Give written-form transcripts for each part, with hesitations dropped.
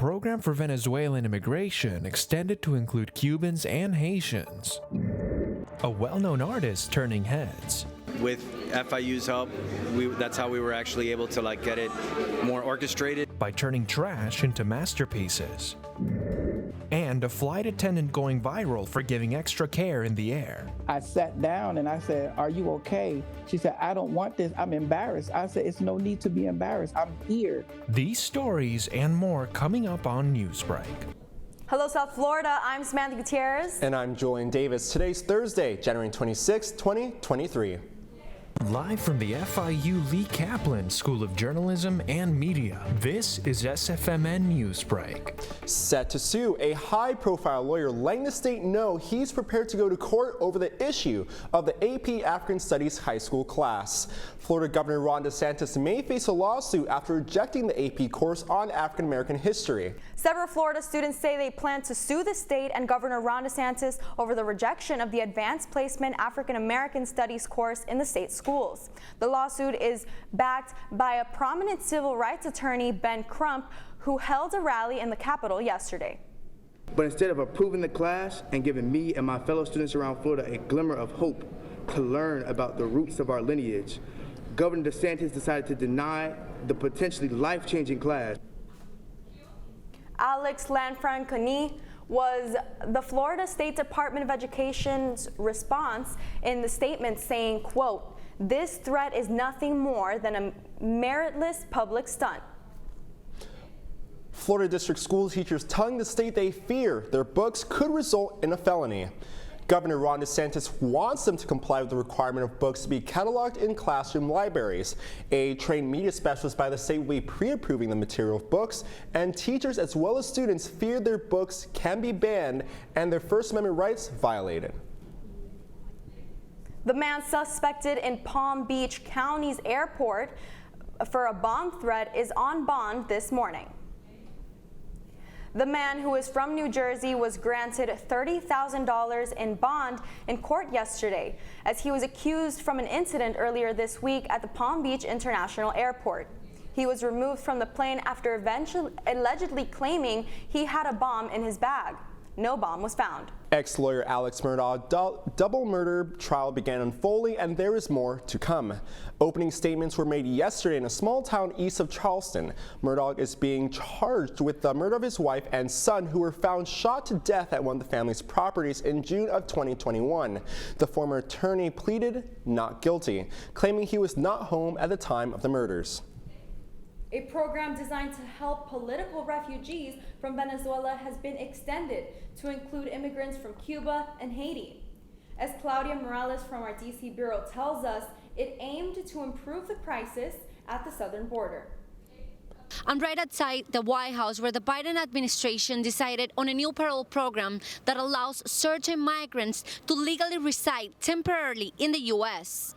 program for Venezuelan immigration extended to include Cubans and Haitians. A well-known artist turning heads. With FIU's help, that's how we were actually able to get it more orchestrated. By turning trash into masterpieces. And a flight attendant going viral for giving extra care in the air. I sat down and I said, "Are you okay?" She said, "I don't want this. I'm embarrassed." I said, "It's no need to be embarrassed. I'm here." These stories and more coming up on Newsbreak. Hello, South Florida. I'm Samantha Gutierrez. And I'm Julian Davis. Today's Thursday, January 26, 2023. Live from the FIU Lee Kaplan School of Journalism and Media, this is SFMN Newsbreak. Set to sue, a high-profile lawyer letting the state know he's prepared to go to court over the issue of the AP African Studies high school class. Florida Governor Ron DeSantis may face a lawsuit after rejecting the AP course on African American history. Several Florida students say they plan to sue the state and Governor Ron DeSantis over the rejection of the Advanced Placement African American Studies course in the state schools. The lawsuit is backed by a prominent civil rights attorney, Ben Crump, who held a rally in the Capitol yesterday. But instead of approving the class and giving me and my fellow students around Florida a glimmer of hope to learn about the roots of our lineage, Governor DeSantis decided to deny the potentially life-changing class. Alex Lanfranconi was the Florida State Department of Education's response in the statement saying, quote, "This threat is nothing more than a meritless public stunt." Florida district school teachers telling the state they fear their books could result in a felony. Governor Ron DeSantis wants them to comply with the requirement of books to be cataloged in classroom libraries. A trained media specialist by the state will be pre-approving the material of books, and teachers as well as students fear their books can be banned and their First Amendment rights violated. The man suspected in Palm Beach County's airport for a bomb threat is on bond this morning. The man, who is from New Jersey, was granted $30,000 in bond in court yesterday as he was accused from an incident earlier this week at the Palm Beach International Airport. He was removed from the plane after allegedly claiming he had a bomb in his bag. No bomb was found. Ex-lawyer Alex Murdaugh's double murder trial began unfolding, and there is more to come. Opening statements were made yesterday in a small town east of Charleston. Murdaugh is being charged with the murder of his wife and son, who were found shot to death at one of the family's properties in June of 2021. The former attorney pleaded not guilty, claiming he was not home at the time of the murders. A program designed to help political refugees from Venezuela has been extended to include immigrants from Cuba and Haiti. As Claudia Morales from our DC Bureau tells us, it aimed to improve the crisis at the southern border. I'm right outside the White House, where the Biden administration decided on a new parole program that allows certain migrants to legally reside temporarily in the U.S.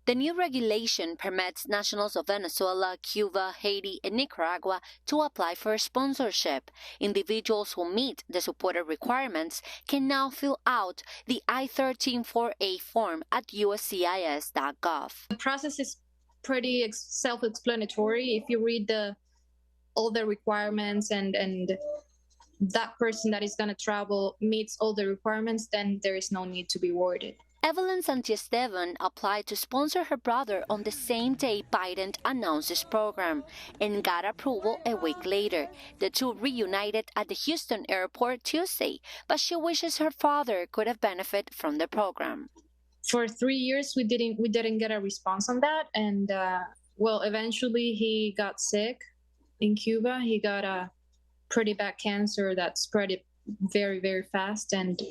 The new regulation permits nationals of Venezuela, Cuba, Haiti, and Nicaragua to apply for sponsorship. Individuals who meet the supported requirements can now fill out the I-13-4A form at uscis.gov. The process is pretty self-explanatory. If you read all the requirements and that person that is going to travel meets all the requirements, then there is no need to be worried. Evelyn Santiesteban applied to sponsor her brother on the same day Biden announced this program and got approval a week later. The two reunited at the Houston airport Tuesday, but she wishes her father could have benefited from the program. For 3 years, we didn't get a response on that, and eventually he got sick in Cuba. He got a pretty bad cancer that spread it very, very fast, and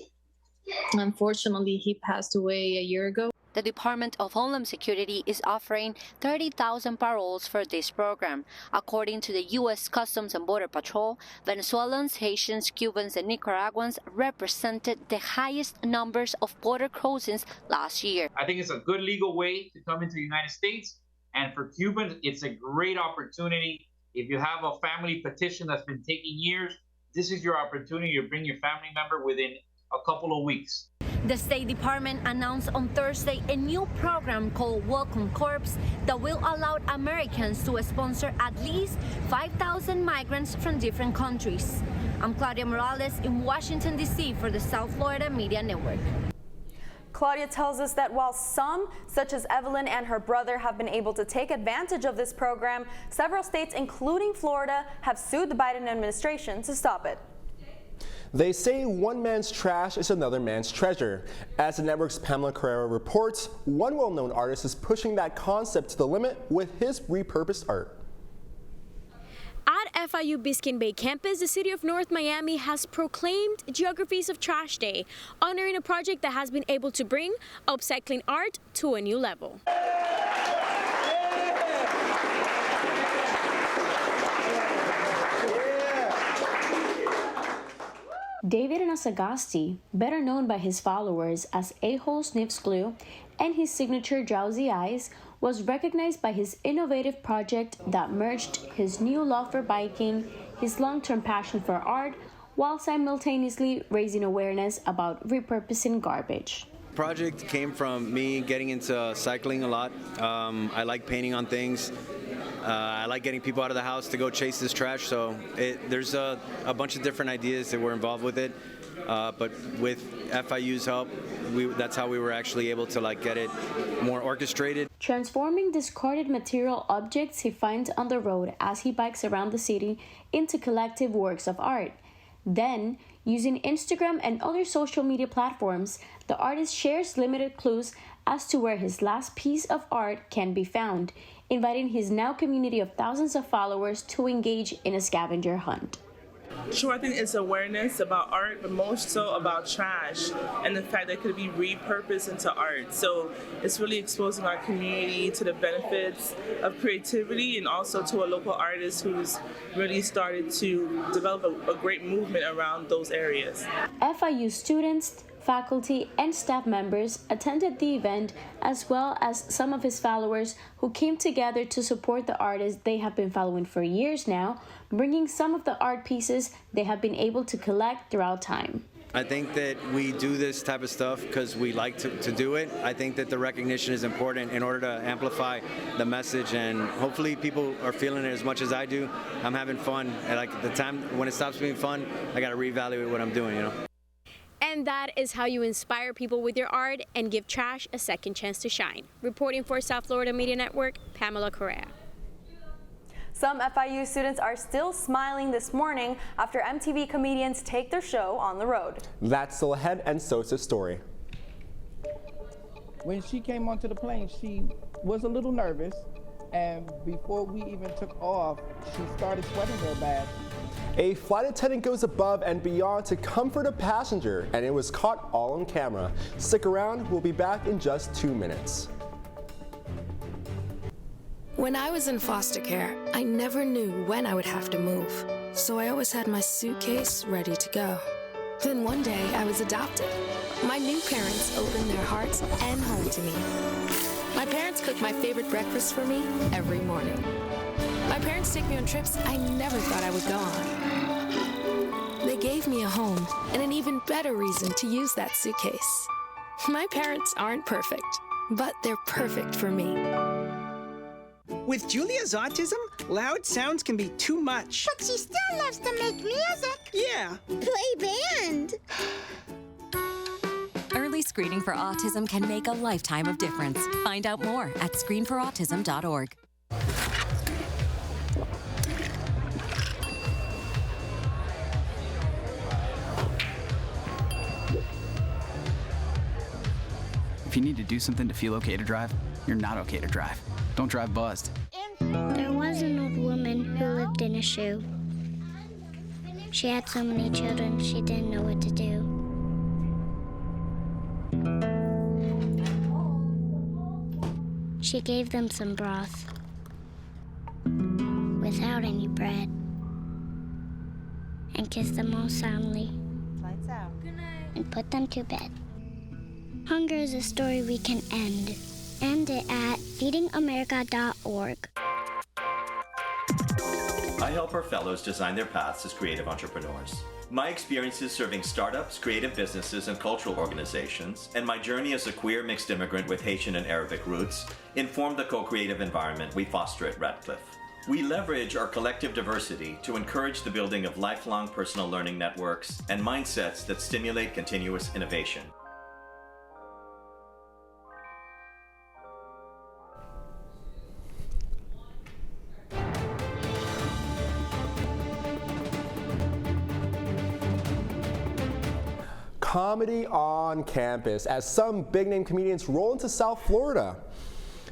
unfortunately, he passed away a year ago. The Department of Homeland Security is offering 30,000 paroles for this program. According to the U.S. Customs and Border Patrol, Venezuelans, Haitians, Cubans, and Nicaraguans represented the highest numbers of border crossings last year. I think it's a good legal way to come into the United States. And for Cubans, it's a great opportunity. If you have a family petition that's been taking years, this is your opportunity to bring your family member within a couple of weeks. The State Department announced on Thursday a new program called Welcome Corps that will allow Americans to sponsor at least 5,000 migrants from different countries. I'm Claudia Morales in Washington, D.C. for the South Florida Media Network. Claudia tells us that while some, such as Evelyn and her brother, have been able to take advantage of this program, several states, including Florida, have sued the Biden administration to stop it. They say one man's trash is another man's treasure. As the network's Pamela Carrera reports, one well-known artist is pushing that concept to the limit with his repurposed art. At FIU Biscayne Bay campus, the city of North Miami has proclaimed Geographies of Trash Day, honoring a project that has been able to bring upcycling art to a new level. David Nasagasti, better known by his followers as A-Hole Sniffs Glue and his signature Drowsy Eyes, was recognized by his innovative project that merged his new love for biking, his long-term passion for art, while simultaneously raising awareness about repurposing garbage. The project came from me getting into cycling a lot. I like painting on things. I like getting people out of the house to go chase this trash, so there's a bunch of different ideas that were involved with it. But with FIU's help, that's how we were actually able to get it more orchestrated. Transforming discarded material objects he finds on the road as he bikes around the city into collective works of art. Then, using Instagram and other social media platforms, the artist shares limited clues as to where his last piece of art can be found, inviting his now community of thousands of followers to engage in a scavenger hunt. Sure, I think it's awareness about art, but most so about trash and the fact that it could be repurposed into art. So it's really exposing our community to the benefits of creativity and also to a local artist who's really started to develop a great movement around those areas. FIU students, faculty, and staff members attended the event, as well as some of his followers who came together to support the artist they have been following for years now, bringing some of the art pieces they have been able to collect throughout time. I think that we do this type of stuff because we like to do it. I think that the recognition is important in order to amplify the message, and hopefully people are feeling it as much as I do. I'm having fun, and the time when it stops being fun, I got to reevaluate what I'm doing, And that is how you inspire people with your art and give trash a second chance to shine. Reporting for South Florida Media Network, Pamela Correa. Some FIU students are still smiling this morning after MTV comedians take their show on the road. That's still ahead, and so is the story. When she came onto the plane, she was a little nervous, and before we even took off, she started sweating real bad. A flight attendant goes above and beyond to comfort a passenger, and it was caught all on camera. Stick around, we'll be back in just 2 minutes. When I was in foster care, I never knew when I would have to move, so I always had my suitcase ready to go. Then one day, I was adopted. My new parents opened their hearts and home to me. My parents cook my favorite breakfast for me every morning. My parents take me on trips I never thought I would go on. They gave me a home and an even better reason to use that suitcase. My parents aren't perfect, but they're perfect for me. With Julia's autism, loud sounds can be too much. But she still loves to make music. Yeah. Play band. Early screening for autism can make a lifetime of difference. Find out more at screenforautism.org. If you need to do something to feel okay to drive, you're not okay to drive. Don't drive buzzed. There was an old woman who lived in a shoe. She had so many children, she didn't know what to do. She gave them some broth without any bread and kissed them all soundly. Lights out. Good night. And put them to bed. Hunger is a story we can end. End it at feedingamerica.org. I help our fellows design their paths as creative entrepreneurs. My experiences serving startups, creative businesses, and cultural organizations, and my journey as a queer mixed immigrant with Haitian and Arabic roots, inform the co-creative environment we foster at Radcliffe. We leverage our collective diversity to encourage the building of lifelong personal learning networks and mindsets that stimulate continuous innovation. Comedy on campus as some big-name comedians roll into South Florida.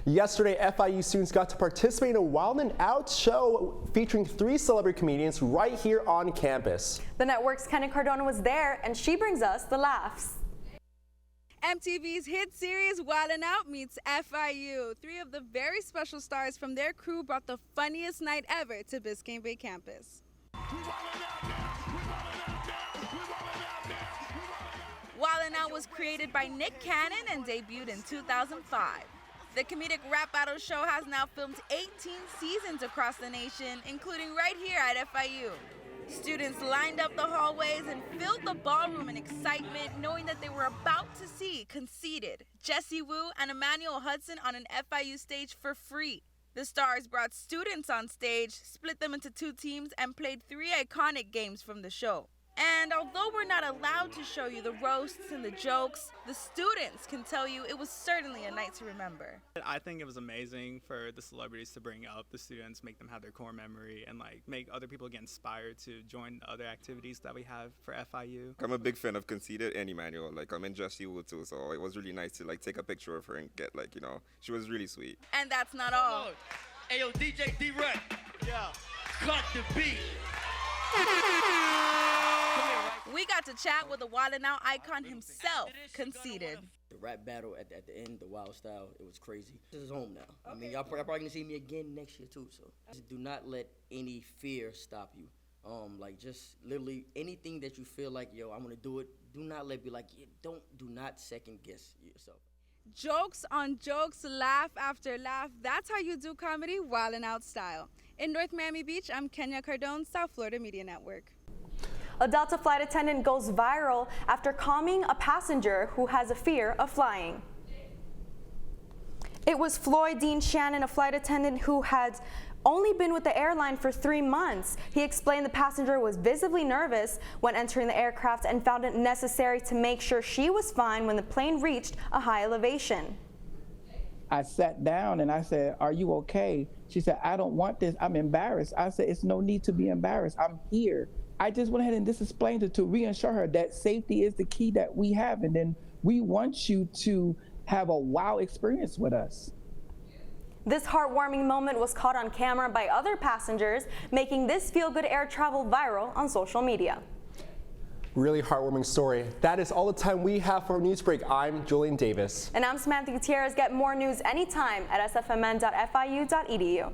Yesterday, FIU students got to participate in a Wild 'N Out show featuring 3 celebrity comedians right here on campus. The network's Kenya Cardona was there, and she brings us the laughs. MTV's hit series Wild 'N Out meets FIU. 3 of the very special stars from their crew brought the funniest night ever to Biscayne Bay campus. Wild 'N Out was created by Nick Cannon and debuted in 2005. The comedic rap battle show has now filmed 18 seasons across the nation, including right here at FIU. Students lined up the hallways and filled the ballroom in excitement, knowing that they were about to see Conceited, Jesse Wu, and Emmanuel Hudson on an FIU stage for free. The stars brought students on stage, split them into 2 teams, and played 3 iconic games from the show. And although we're not allowed to show you the roasts and the jokes, the students can tell you it was certainly a night to remember. I think it was amazing for the celebrities to bring up the students, make them have their core memory, and like make other people get inspired to join the other activities that we have for FIU. I'm a big fan of Conceited and Emmanuel. Like I'm in Jessie Wu too, so it was really nice to like take a picture of her and get like, you know, she was really sweet. And that's not all. Hey yo, DJ D-Rec. Yeah. Cut the beat. We got to chat with the Wild 'N Out icon himself, Conceited. The rap battle at the end, the wild style, it was crazy. This is home now. I mean, y'all probably gonna see me again next year too, so just do not let any fear stop you. Like just literally anything that you feel like, yo, I'm gonna do it, do not let be like, yeah, do not second guess yourself. Jokes on jokes, laugh after laugh. That's how you do comedy Wild 'N Out style. In North Miami Beach, I'm Kenya Cardona, South Florida Media Network. A Delta flight attendant goes viral after calming a passenger who has a fear of flying. It was Floyd Dean Shannon, a flight attendant who had only been with the airline for 3 months. He explained the passenger was visibly nervous when entering the aircraft and found it necessary to make sure she was fine when the plane reached a high elevation. I sat down and I said, "Are you okay?" She said, "I don't want this. I'm embarrassed." I said, "It's no need to be embarrassed. I'm here." I just went ahead and just explained it to reassure her that safety is the key that we have, and then we want you to have a wow experience with us. This heartwarming moment was caught on camera by other passengers, making this feel-good air travel viral on social media. Really heartwarming story. That is all the time we have for Newsbreak. I'm Julian Davis. And I'm Samantha Gutierrez. Get more news anytime at sfmn.fiu.edu.